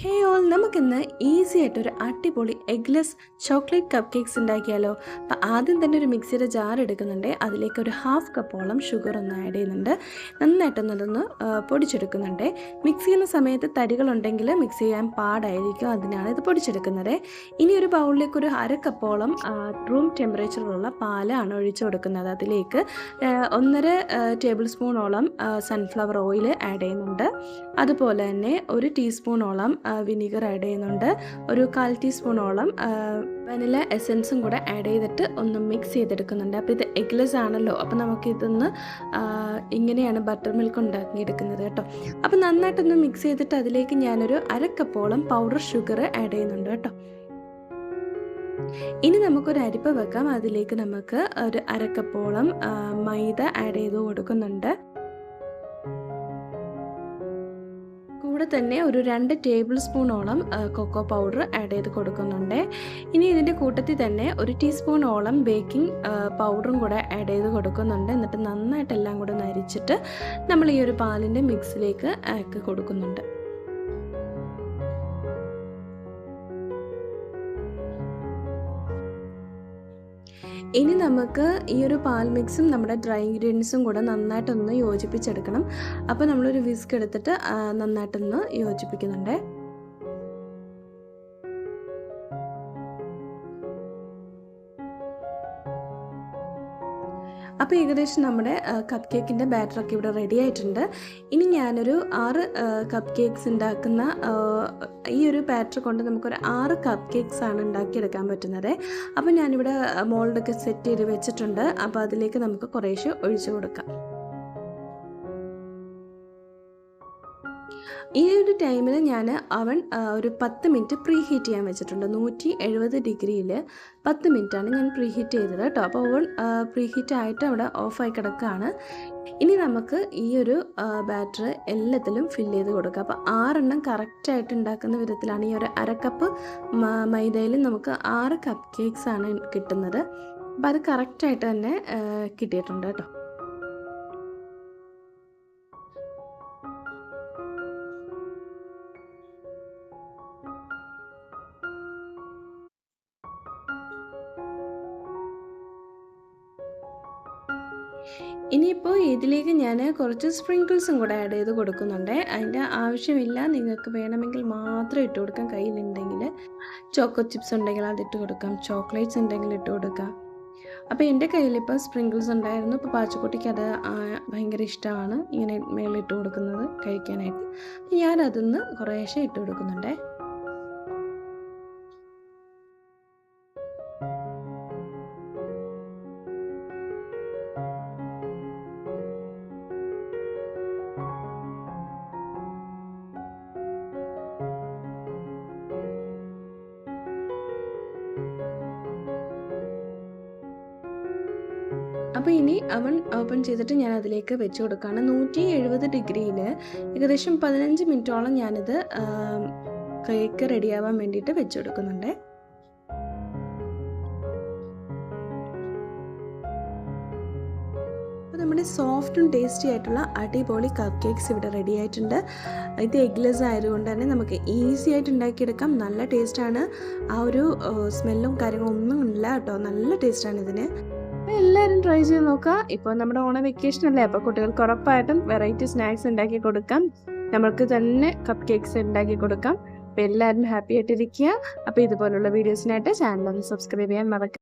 ഹേ all നമുക്കിന്ന് easy ആയിട്ടൊരു അടിപൊളി എഗ്ലെസ് ചോക്ലേറ്റ് കപ്പ് കേക്ക്സ് ഉണ്ടാക്കിയാലോ. അപ്പം ആദ്യം തന്നെ ഒരു മിക്സിയുടെ ജാർ എടുക്കുന്നുണ്ട്. അതിലേക്ക് ഒരു ഹാഫ് കപ്പോളം ഷുഗർ ഒന്ന് ആഡ് ചെയ്യുന്നുണ്ട്. നന്നായിട്ടൊന്നതൊന്ന് പൊടിച്ചെടുക്കുന്നുണ്ട്. മിക്സ് ചെയ്യുന്ന സമയത്ത് തരികളുണ്ടെങ്കിൽ മിക്സ് ചെയ്യാൻ പാടായിരിക്കും, അതിനാണ് ഇത് പൊടിച്ചെടുക്കുന്നത്. ഇനി ഒരു ബൗളിലേക്ക് ഒരു അര കപ്പോളം റൂം ടെമ്പറേച്ചറിലുള്ള പാലാണ് ഒഴിച്ചു കൊടുക്കുന്നത്. അതിലേക്ക് 1.5 ടേബിൾ സ്പൂണോളം സൺഫ്ലവർ ഓയിൽ ആഡ് ചെയ്യുന്നുണ്ട്. അതുപോലെ തന്നെ 1 ടീസ്പൂണോളം വിനീഗർ ആഡ് ചെയ്യുന്നുണ്ട്. ഒരു 1/4 ടീസ്പൂണോളം വനില എസൻസും കൂടെ ആഡ് ചെയ്തിട്ട് ഒന്ന് മിക്സ് ചെയ്തെടുക്കുന്നുണ്ട്. അപ്പോൾ ഇത് എഗ്ലെസ് ആണല്ലോ, അപ്പോൾ നമുക്കിതൊന്ന് ഇങ്ങനെയാണ് ബട്ടർ മിൽക്ക് ഉണ്ടാക്കിയെടുക്കുന്നത് കേട്ടോ. അപ്പോൾ നന്നായിട്ടൊന്ന് മിക്സ് ചെയ്തിട്ട് അതിലേക്ക് ഞാനൊരു അര കപ്പോളം പൗഡർ ഷുഗർ ആഡ് ചെയ്യുന്നുണ്ട് കേട്ടോ. ഇനി നമുക്കൊരു അരിപ്പ വെക്കാം. അതിലേക്ക് നമുക്ക് ഒരു അര കപ്പോളം മൈദ ആഡ് ചെയ്ത് കൊടുക്കുന്നുണ്ട്. കൂടെ തന്നെ ഒരു 2 ടേബിൾ സ്പൂണോളം കൊക്കോ പൗഡർ ആഡ് ചെയ്ത് കൊടുക്കുന്നുണ്ട്. ഇനി ഇതിൻ്റെ കൂട്ടത്തിൽ തന്നെ 1 ടീസ്പൂണോളം ബേക്കിംഗ് പൗഡറും കൂടെ ആഡ് ചെയ്ത് കൊടുക്കുന്നുണ്ട്. എന്നിട്ട് നന്നായിട്ട് എല്ലാം കൂടെ നരിച്ചിട്ട് നമ്മൾ ഈ ഒരു പാലിൻ്റെ മിക്സിലേക്ക് ആക്കി കൊടുക്കുന്നുണ്ട്. ഇനി നമുക്ക് ഈ ഒരു പാൽ മിക്സും നമ്മുടെ ഡ്രൈ ഇൻഗ്രീഡിയൻസും കൂടെ നന്നായിട്ടൊന്ന് യോജിപ്പിച്ചെടുക്കണം. അപ്പോൾ നമ്മളൊരു വിസ്ക് എടുത്തിട്ട് നന്നായിട്ടൊന്ന് യോജിപ്പിക്കുന്നുണ്ട്. അപ്പോൾ ഏകദേശം നമ്മുടെ കപ്പ് കേക്കിൻ്റെ ബാറ്ററൊക്കെ ഇവിടെ റെഡി ആയിട്ടുണ്ട്. ഇനി ഞാനൊരു 6 കപ്പ് കേക്ക്സ് ഉണ്ടാക്കുന്ന ഈ ഒരു ബാറ്റർ കൊണ്ട് നമുക്കൊരു 6 കപ്പ് കേക്ക്സ് ആണ് ഉണ്ടാക്കിയെടുക്കാൻ പറ്റുന്നത്. അപ്പോൾ ഞാനിവിടെ മോൾഡൊക്കെ സെറ്റ് ചെയ്ത് വെച്ചിട്ടുണ്ട്. അപ്പോൾ അതിലേക്ക് നമുക്ക് കുറേശ്ശെ ഒഴിച്ചു കൊടുക്കാം. ഈ ഒരു ടൈമിൽ ഞാൻ അവൻ ഒരു 10 മിനിറ്റ് പ്രീ ഹീറ്റ് ചെയ്യാൻ വെച്ചിട്ടുണ്ട്. 170 ഡിഗ്രിയിൽ 10 മിനിറ്റാണ് ഞാൻ പ്രീ ഹീറ്റ് ചെയ്തത് കേട്ടോ. അപ്പോൾ ഓവൻ പ്രീ ഹീറ്റ് ആയിട്ട് അവിടെ ഓഫായി കിടക്കുകയാണ്. ഇനി നമുക്ക് ഈ ഒരു ബാറ്റർ എല്ലാത്തിലും ഫില്ല് ചെയ്ത് കൊടുക്കുക. അപ്പോൾ 6 എണ്ണം കറക്റ്റായിട്ട് ഉണ്ടാക്കുന്ന വിധത്തിലാണ്. ഈ ഒരു അര കപ്പ് മൈദയിൽ നമുക്ക് 6 കപ്പ് കേക്ക്സ് ആണ് കിട്ടുന്നത്. അപ്പോൾ അത് കറക്റ്റായിട്ട് തന്നെ കിട്ടിയിട്ടുണ്ട് കേട്ടോ. ഇനിയിപ്പോൾ ഇതിലേക്ക് ഞാൻ കുറച്ച് സ്പ്രിങ്കിൾസും കൂടെ ആഡ് ചെയ്ത് കൊടുക്കുന്നുണ്ട്. അതിൻ്റെ ആവശ്യമില്ല, നിങ്ങൾക്ക് വേണമെങ്കിൽ മാത്രം ഇട്ട് കൊടുക്കാം. കയ്യിലുണ്ടെങ്കിൽ ചോക്കോ ചിപ്സ് ഉണ്ടെങ്കിൽ അതിട്ട് കൊടുക്കാം, ചോക്ലേറ്റ്സ് ഉണ്ടെങ്കിൽ ഇട്ട് കൊടുക്കാം. അപ്പോൾ എൻ്റെ കയ്യിലിപ്പോൾ സ്പ്രിങ്കിൾസ് ഉണ്ടായിരുന്നു. ഇപ്പോൾ പാച്ചക്കുട്ടിക്ക് അത് ഭയങ്കര ഇഷ്ടമാണ് ഇങ്ങനെ മേളിട്ട് കൊടുക്കുന്നത് കഴിക്കാനായിട്ട്. ഞാനതൊന്ന് കുറേശ്ശെ ഇട്ട് കൊടുക്കുന്നുണ്ട്. അപ്പോൾ ഇനി അവൻ ഓപ്പൺ ചെയ്തിട്ട് ഞാൻ അതിലേക്ക് വെച്ച് കൊടുക്കുകയാണ്. 170 ഡിഗ്രിയിൽ ഏകദേശം 15 മിനിറ്റോളം ഞാനിത് കേക്ക് റെഡിയാവാൻ വേണ്ടിയിട്ട് വെച്ച് കൊടുക്കുന്നുണ്ട്. അപ്പോൾ നമ്മുടെ സോഫ്റ്റും ടേസ്റ്റി ആയിട്ടുള്ള അടിപൊളി കപ്പ് കേക്ക്സ് ഇവിടെ റെഡി ആയിട്ടുണ്ട്. ഇത് എഗ്ലെസ് ആയതുകൊണ്ട് തന്നെ നമുക്ക് ഈസി ആയിട്ട് ഉണ്ടാക്കിയെടുക്കാം. നല്ല ടേസ്റ്റാണ്. ആ ഒരു സ്മെല്ലും കാര്യങ്ങളും ഒന്നും ഇല്ല കേട്ടോ. നല്ല ടേസ്റ്റാണ് ഇതിന്. എല്ലാവരും ട്രൈ ചെയ്ത് നോക്കുക. ഇപ്പോൾ നമ്മുടെ ഓണം വെക്കേഷൻ അല്ലേ, അപ്പോൾ കുട്ടികൾക്ക് ഉറപ്പായിട്ടും വെറൈറ്റി സ്നാക്സ് ഉണ്ടാക്കി കൊടുക്കാം. നമ്മൾക്ക് തന്നെ കപ്പ് കേക്ക്സ് ഉണ്ടാക്കി കൊടുക്കാം. അപ്പോൾ എല്ലാവരും ഹാപ്പി ആയിട്ടിരിക്കുക. അപ്പോൾ ഇതുപോലുള്ള വീഡിയോസിനായിട്ട് ചാനൽ ഒന്ന് സബ്സ്ക്രൈബ് ചെയ്യാൻ മറക്കുക.